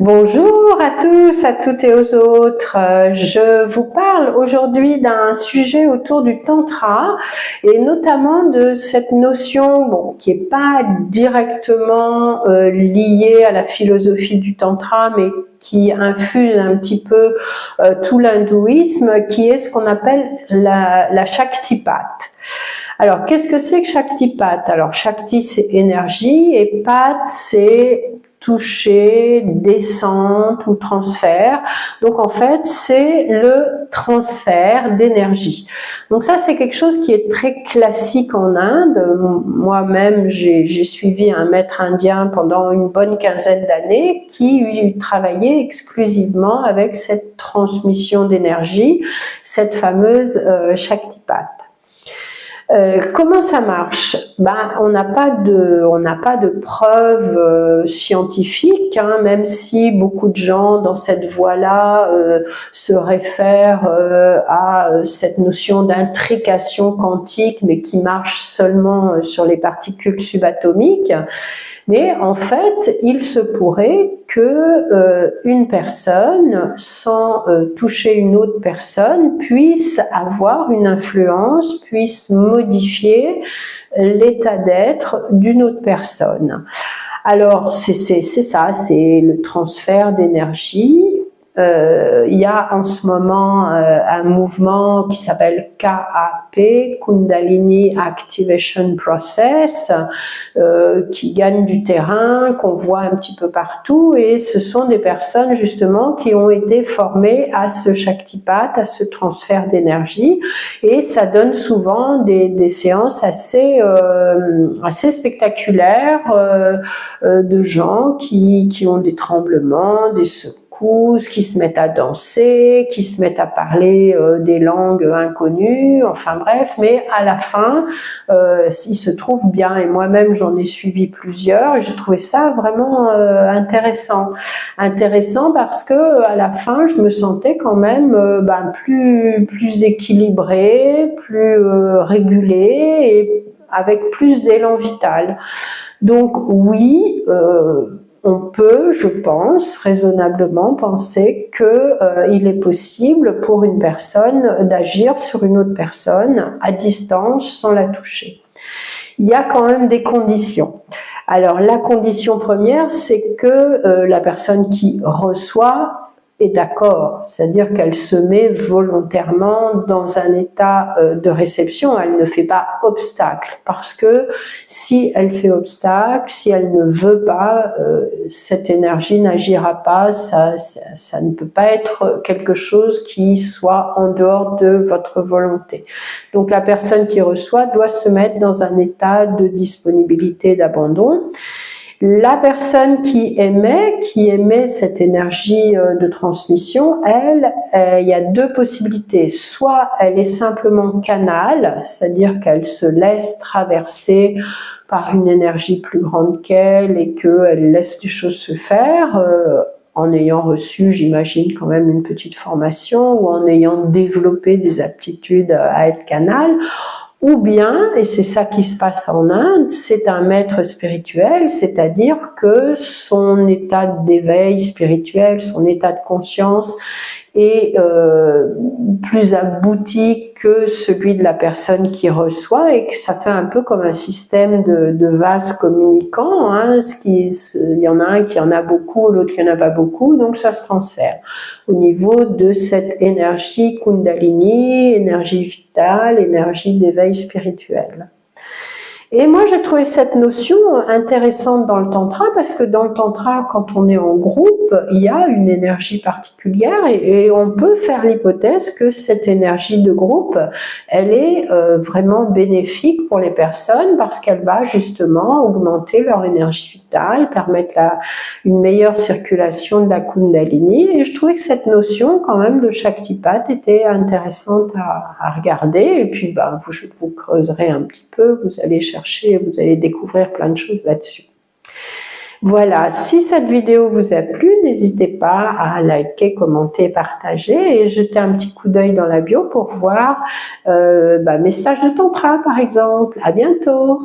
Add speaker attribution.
Speaker 1: Bonjour à tous, à toutes et aux autres. Je vous parle aujourd'hui d'un sujet autour du tantra et notamment de cette notion qui n'est pas directement liée à la philosophie du tantra, mais qui infuse un petit peu tout l'hindouisme, qui est ce qu'on appelle la Shaktipat. Alors, qu'est-ce que c'est que Shaktipat? Alors, Shakti, c'est énergie et Pat, c'est toucher, descente ou transfert. Donc en fait, c'est le transfert d'énergie. Donc ça, c'est quelque chose qui est très classique en Inde. Moi-même, j'ai suivi un maître indien pendant une bonne quinzaine d'années qui travaillait exclusivement avec cette transmission d'énergie, cette fameuse Shaktipat. Comment ça marche? On n'a pas de preuves scientifiques, même si beaucoup de gens dans cette voie-là se réfèrent à cette notion d'intrication quantique, mais qui marche seulement sur les particules subatomiques. Mais en fait, il se pourrait que une personne, sans toucher une autre personne, puisse avoir une influence, puisse modifier l'état d'être d'une autre personne. Alors, c'est ça, c'est le transfert d'énergie. Il y a en ce moment un mouvement qui s'appelle KAP, Kundalini Activation Process, qui gagne du terrain, qu'on voit un petit peu partout, et ce sont des personnes justement qui ont été formées à ce Shaktipat, à ce transfert d'énergie, et ça donne souvent des séances assez spectaculaires de gens qui ont des tremblements, des secousses, qui se mettent à danser, qui se mettent à parler des langues inconnues, enfin bref, mais à la fin, ils se trouvent bien, et moi-même j'en ai suivi plusieurs, et j'ai trouvé ça vraiment intéressant parce que à la fin, je me sentais quand même plus équilibrée, plus régulée, et avec plus d'élan vital. Donc oui, on peut, je pense, raisonnablement penser que il est possible pour une personne d'agir sur une autre personne à distance sans la toucher. Il y a quand même des conditions. Alors la condition première, c'est que la personne qui reçoit est d'accord, c'est-à-dire qu'elle se met volontairement dans un état de réception, elle ne fait pas obstacle, parce que si elle fait obstacle, si elle ne veut pas, cette énergie n'agira pas, ça ne peut pas être quelque chose qui soit en dehors de votre volonté. Donc la personne qui reçoit doit se mettre dans un état de disponibilité, d'abandon. La personne qui émet cette énergie de transmission, il y a deux possibilités. Soit elle est simplement canal, c'est-à-dire qu'elle se laisse traverser par une énergie plus grande qu'elle et qu'elle laisse les choses se faire, en ayant reçu, j'imagine, quand même une petite formation ou en ayant développé des aptitudes à être canal. Ou bien, et c'est ça qui se passe en Inde, c'est un maître spirituel, c'est-à-dire que son état d'éveil spirituel, son état de conscience est plus abouti que celui de la personne qui reçoit, et que ça fait un peu comme un système de vases communicants, il y en a un qui en a beaucoup, l'autre qui en a pas beaucoup, donc ça se transfère au niveau de cette énergie Kundalini, énergie vitale, énergie d'éveil spirituel. Et moi, j'ai trouvé cette notion intéressante dans le tantra, parce que dans le tantra, quand on est en groupe, il y a une énergie particulière, et on peut faire l'hypothèse que cette énergie de groupe, elle est vraiment bénéfique pour les personnes, parce qu'elle va justement augmenter leur énergie vitale, permettre une meilleure circulation de la Kundalini. Et je trouvais que cette notion, quand même, de Shaktipat était intéressante à regarder. Et puis, vous creuserez un petit peu, vous allez chercher, vous allez découvrir plein de choses là-dessus. Voilà, si cette vidéo vous a plu, n'hésitez pas à liker, commenter, partager et jeter un petit coup d'œil dans la bio pour voir mes stages de tantra par exemple. À bientôt!